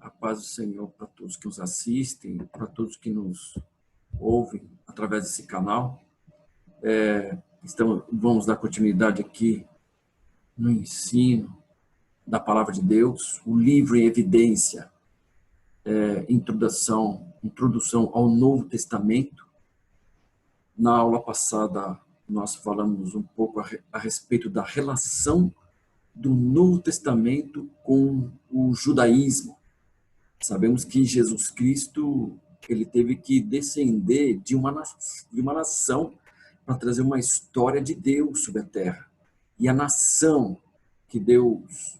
A paz do Senhor para todos que nos assistem, para todos que nos ouvem através desse canal. Vamos dar continuidade aqui no ensino da Palavra de Deus, o livro em evidência, introdução ao Novo Testamento. Na aula passada, nós falamos um pouco a respeito da relação do Novo Testamento com o judaísmo. Sabemos que Jesus Cristo ele teve que descender de uma nação para trazer uma história de Deus sobre a terra. E a nação que Deus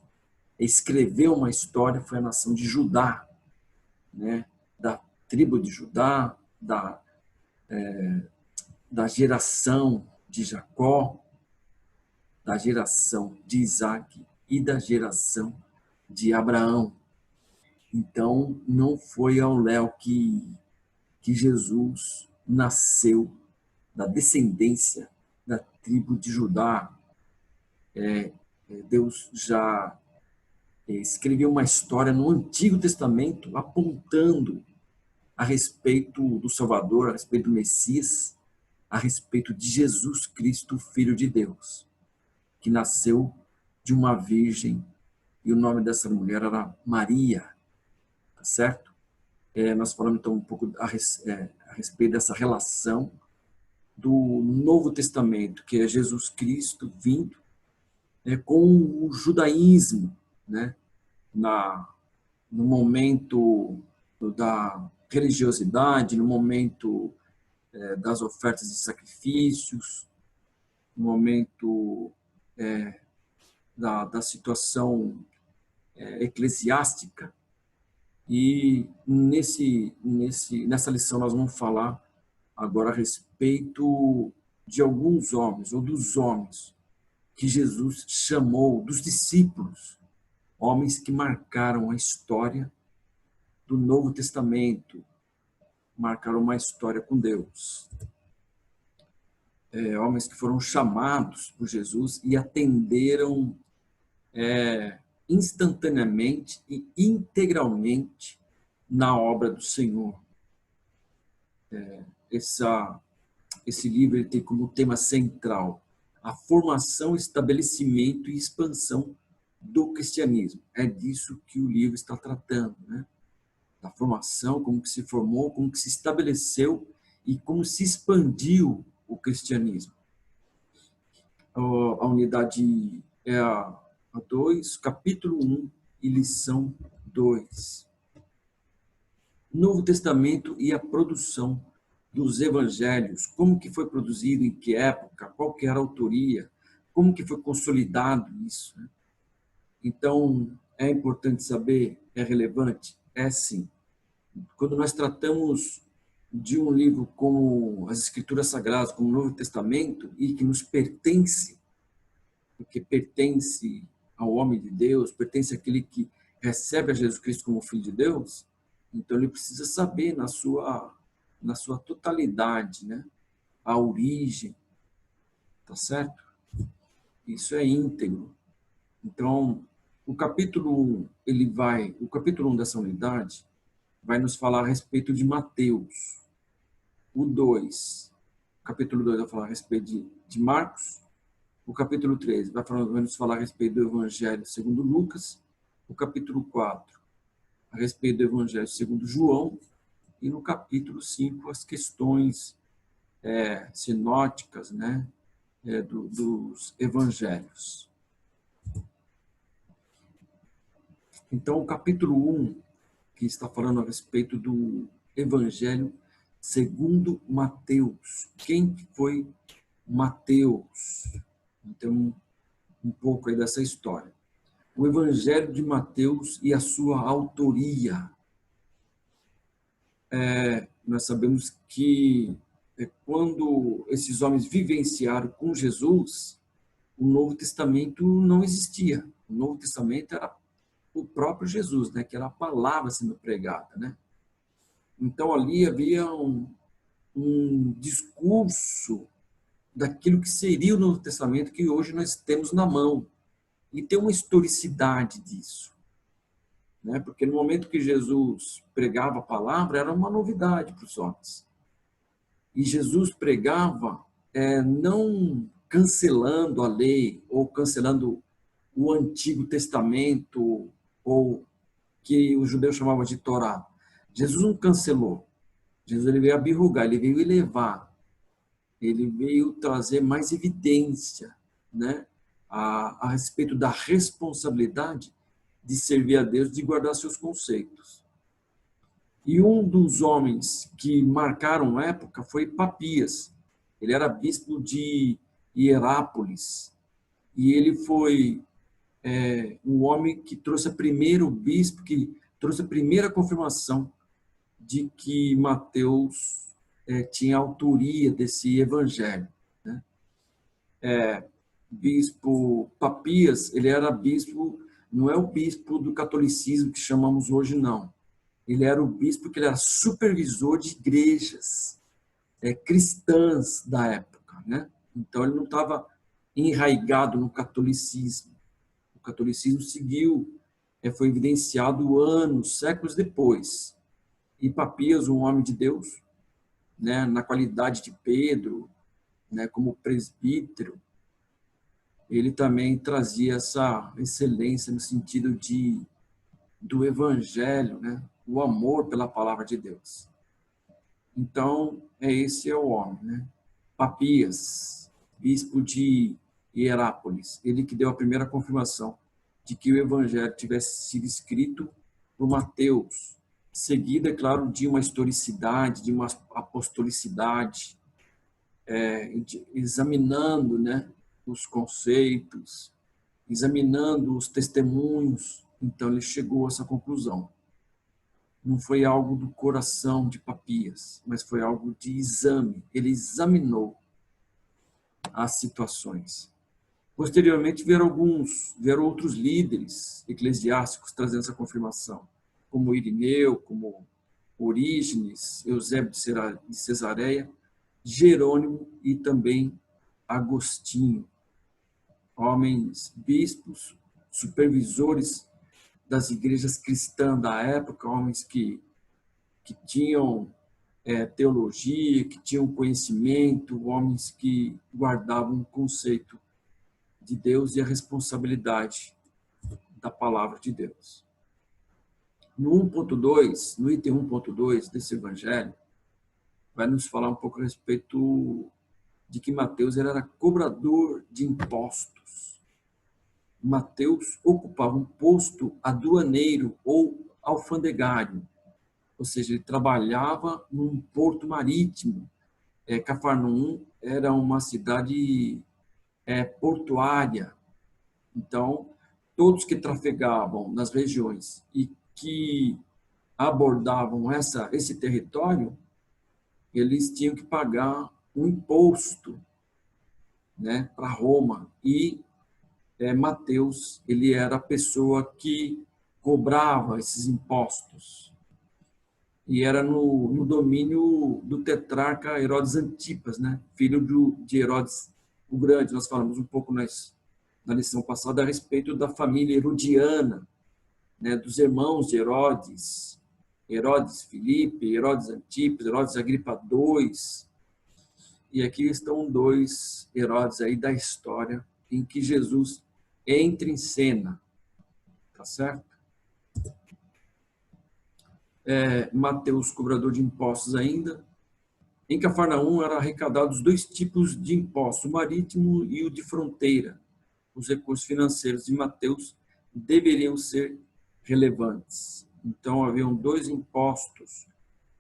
escreveu uma história foi a nação de Judá, né? Da tribo de Judá, da geração de Jacó, da geração de Isaac e da geração de Abraão. Então, não foi ao léu que Jesus nasceu da descendência da tribo de Judá. Deus já escreveu uma história no Antigo Testamento apontando a respeito do Salvador, a respeito do Messias, a respeito de Jesus Cristo, Filho de Deus, que nasceu de uma virgem, e o nome dessa mulher era Maria, tá certo? Nós falamos então um pouco a respeito dessa relação do Novo Testamento, que é Jesus Cristo vindo com o judaísmo, né? No momento da religiosidade, no momento das ofertas de sacrifícios, no momento da situação eclesiástica. E nessa lição nós vamos falar agora a respeito de alguns homens, ou dos homens que Jesus chamou, dos discípulos, homens que marcaram a história do Novo Testamento, marcaram uma história com Deus. Homens que foram chamados por Jesus e atenderam instantaneamente e integralmente na obra do Senhor. Esse livro ele tem como tema central a formação, estabelecimento e expansão do cristianismo. É disso que o livro está tratando, né? Da formação, como que se formou, como que se estabeleceu e como se expandiu o cristianismo. A unidade é a 2, capítulo 1 e lição 2. Novo Testamento e a produção dos evangelhos, como que foi produzido, em que época, qual que era a autoria, como que foi consolidado isso, né? Então, é importante saber, é relevante? É sim. Quando nós tratamos de um livro como as Escrituras Sagradas, como o Novo Testamento, e que nos pertence, porque pertence ao homem de Deus, pertence àquele que recebe a Jesus Cristo como Filho de Deus, então ele precisa saber na sua totalidade, né? A origem, tá certo? Isso é íntegro. Então, o capítulo 1 dessa unidade vai nos falar a respeito de Mateus. O capítulo 2 vai falar a respeito de Marcos. O capítulo 3 vai nos falar a respeito do Evangelho segundo Lucas. O capítulo 4, a respeito do Evangelho segundo João. E no capítulo 5, as questões sinóticas, né, dos evangelhos. Então, o capítulo 1, que está falando a respeito do Evangelho segundo Mateus. Quem foi Mateus? Então, um pouco aí dessa história. O Evangelho de Mateus e a sua autoria. Nós sabemos que quando esses homens vivenciaram com Jesus, o Novo Testamento não existia. O Novo Testamento era o próprio Jesus, né? Que era a palavra sendo pregada, né? Então ali havia um discurso daquilo que seria o Novo Testamento que hoje nós temos na mão. E tem uma historicidade disso. né? Porque no momento que Jesus pregava a palavra, era uma novidade para os homens. E Jesus pregava não cancelando a lei ou cancelando o Antigo Testamento, ou que os judeus chamavam de Torá. Jesus não cancelou. Jesus ele veio abirrugar, ele veio elevar, ele veio trazer mais evidência, né, a respeito da responsabilidade de servir a Deus, de guardar seus conceitos. E um dos homens que marcaram época foi Papias. Ele era bispo de Hierápolis. E ele foi um homem que trouxe a primeiro bispo, que trouxe a primeira confirmação de que Mateus tinha autoria desse evangelho, né? Bispo Papias, ele era bispo, não é o bispo do catolicismo que chamamos hoje, não. Ele era o bispo que ele era supervisor de igrejas cristãs da época, né? Então ele não estava enraizado no catolicismo. O catolicismo seguiu, foi evidenciado anos, séculos depois. E Papias, um homem de Deus, né, na qualidade de Pedro, né, como presbítero, ele também trazia essa excelência no sentido do evangelho, né, o amor pela palavra de Deus. Então, esse é o homem, né? Papias, bispo de Hierápolis, ele que deu a primeira confirmação de que o evangelho tivesse sido escrito por Mateus, seguida, é claro, de uma historicidade, de uma apostolicidade, examinando, né, os conceitos, examinando os testemunhos. Então, ele chegou a essa conclusão. Não foi algo do coração de Papias, mas foi algo de exame. Ele examinou as situações. Posteriormente, vieram outros líderes eclesiásticos trazendo essa confirmação, como Irineu, como Orígenes, Eusébio de Cesareia, Jerônimo e também Agostinho, homens bispos, supervisores das igrejas cristãs da época, homens que tinham teologia, que tinham conhecimento, homens que guardavam o conceito de Deus e a responsabilidade da palavra de Deus. No 1.2, no item 1.2 desse evangelho, vai nos falar um pouco a respeito de que Mateus era cobrador de impostos. Mateus ocupava um posto aduaneiro ou alfandegário, ou seja, ele trabalhava num porto marítimo. Cafarnaum era uma cidade portuária. Então, todos que trafegavam nas regiões e que abordavam esse território, eles tinham que pagar um imposto, né, para Roma. E Mateus, ele era a pessoa que cobrava esses impostos. E era no domínio do tetrarca Herodes Antipas, né, filho de Herodes o Grande. Nós falamos um pouco na lição passada a respeito da família herodiana, né, dos irmãos de Herodes, Herodes Filipe, Herodes Antipas, Herodes Agripa II. E aqui estão dois Herodes aí da história em que Jesus entra em cena, tá certo? Mateus, cobrador de impostos ainda. Em Cafarnaum eram arrecadados dois tipos de impostos, o marítimo e o de fronteira. Os recursos financeiros de Mateus deveriam ser relevantes. Então, haviam dois impostos,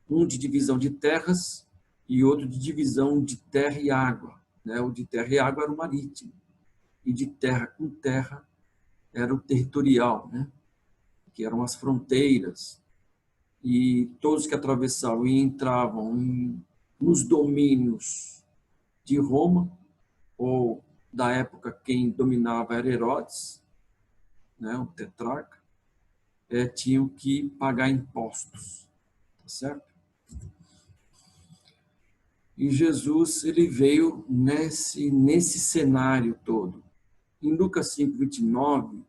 um de divisão de terras e outro de divisão de terra e água, né? O de terra e água era o marítimo, e de terra com terra era o territorial, né? Que eram as fronteiras. E todos que atravessavam e entravam nos domínios de Roma, ou da época quem dominava era Herodes, né, o tetrarca, tinham que pagar impostos, tá certo? E Jesus, ele veio nesse cenário todo. Em Lucas 5:29,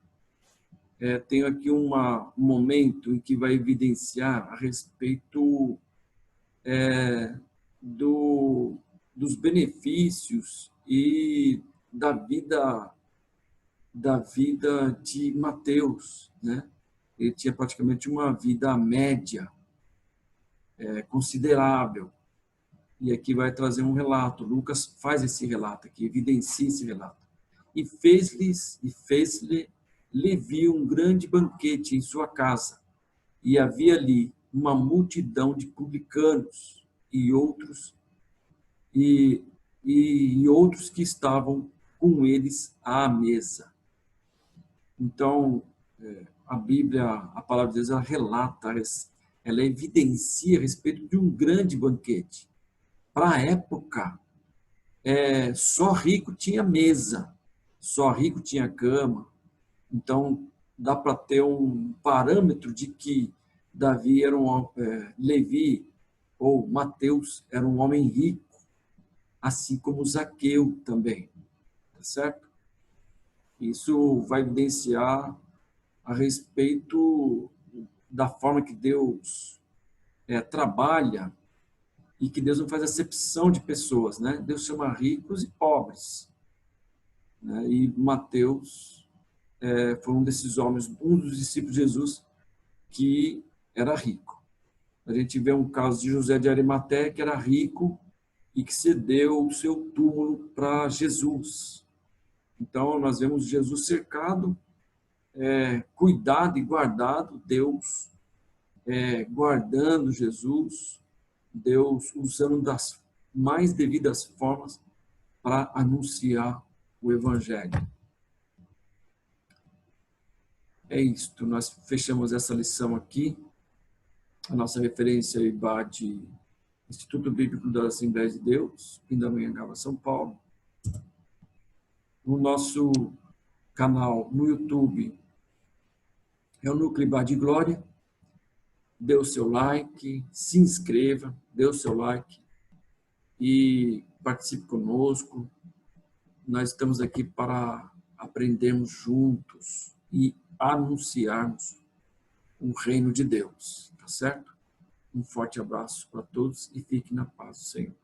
tenho aqui um momento em que vai evidenciar a respeito dos benefícios e da vida de Mateus, né? Ele tinha praticamente uma vida média, considerável. E aqui vai trazer um relato. Lucas faz esse relato aqui, evidencia esse relato. E fez-lhe Levi um grande banquete em sua casa, e havia ali uma multidão de publicanos e outros outros que estavam com eles à mesa. Então, a Bíblia, a palavra de Deus, ela relata, ela evidencia a respeito de um grande banquete. Para a época, só rico tinha mesa, só rico tinha cama. Então, dá para ter um parâmetro de que Levi ou Mateus era um homem rico, assim como Zaqueu também, tá certo? Isso vai evidenciar a respeito da forma que Deus trabalha e que Deus não faz acepção de pessoas, né? Deus chama ricos e pobres, né? E Mateus foi um desses homens, um dos discípulos de Jesus que era rico. A gente vê um caso de José de Arimateia, que era rico e que cedeu o seu túmulo para Jesus. Então, nós vemos Jesus cercado, cuidado e guardado, Deus guardando Jesus, Deus usando das mais devidas formas para anunciar o Evangelho. É isto, nós fechamos essa lição aqui. A nossa referência é o IBAD, Instituto Bíblico da Assembleia de Deus, Pindamonhangaba, São Paulo. O nosso canal no YouTube é o Núcleo IBAD Glória. Dê o seu like, se inscreva, dê o seu like e participe conosco. Nós estamos aqui para aprendermos juntos e anunciarmos o reino de Deus, tá certo? Um forte abraço para todos e fique na paz do Senhor.